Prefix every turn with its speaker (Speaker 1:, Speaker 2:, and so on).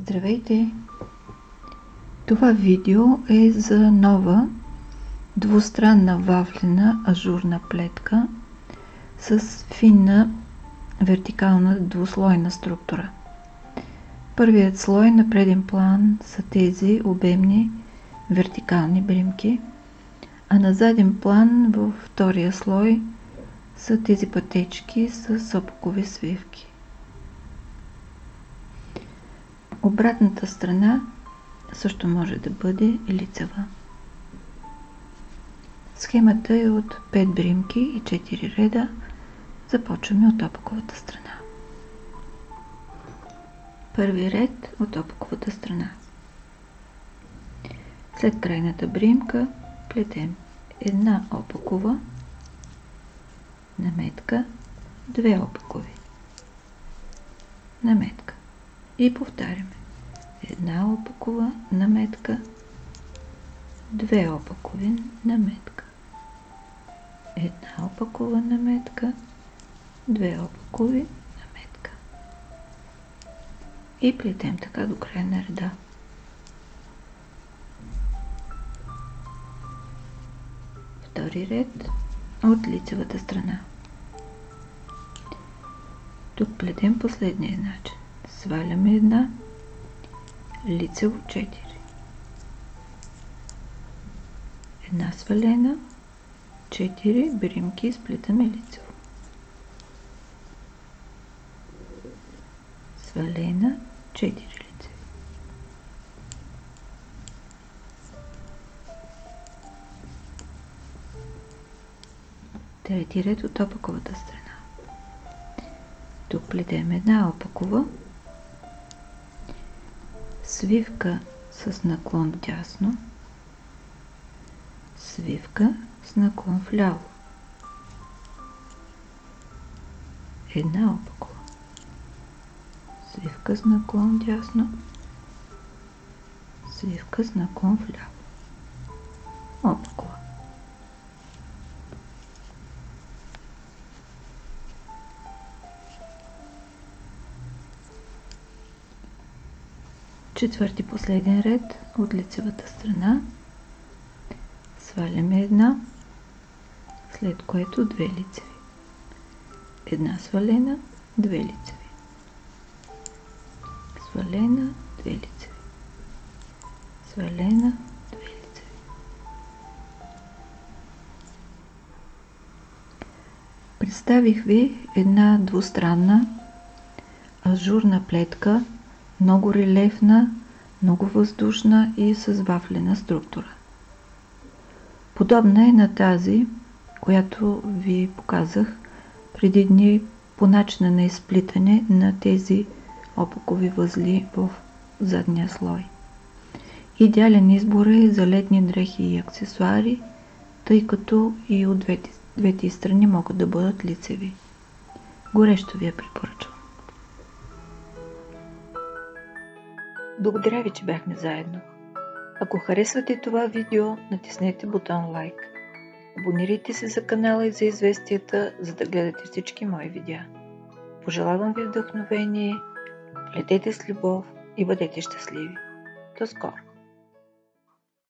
Speaker 1: Здравейте! Това видео е за нова двустранна вафлена ажурна плетка с финна вертикална двуслойна структура. Първият слой на преден план са тези обемни вертикални бримки, а на заден план във втория слой са тези пътечки с опакови свивки. Обратната страна също може да бъде лицева. Схемата е от 5 бримки и 4 реда. Започваме от опаковата страна. Първи ред от опаковата страна. След крайната бримка плетем една опакова наметка, 2 опакови наметка и повтаряме. Една опакова наметка, 2 опакови наметка, една опакова наметка, 2 опакови наметка и плетем така до края на реда. Втори ред от лицевата страна. Тук плетем последния начин. Сваляме една, лицево 4, една свалена, 4 бримки, сплитаме лицево, свалена, 4 лицеви, трети ред от опаковата страна. Тук плетем една опакова, свивка с наклон вдясно, свивка с наклон вляво, една опакова, свивка с наклон вдясно, свивка с наклон вляво, опакова. Четвърти последен ред от лицевата страна. Сваляме една, след което 2 лицеви. Една свалена, 2 лицеви. Свалена, 2 лицеви. Свалена, 2 лицеви. Представих ви една двустранна ажурна плетка, много релефна, много въздушна и с вафлена структура. Подобна е на тази, която ви показах преди дни по начина на изплитане на тези опакови възли в задния слой. Идеален избор е за летни дрехи и аксесуари, тъй като и от двете страни могат да бъдат лицеви. Горещо ви я препоръчвам. Благодаря ви, че бяхме заедно. Ако харесвате това видео, натиснете бутон лайк. Абонирайте се за канала и за известията, за да гледате всички мои видеа. Пожелавам ви вдъхновение, плетете с любов и бъдете щастливи. До скоро!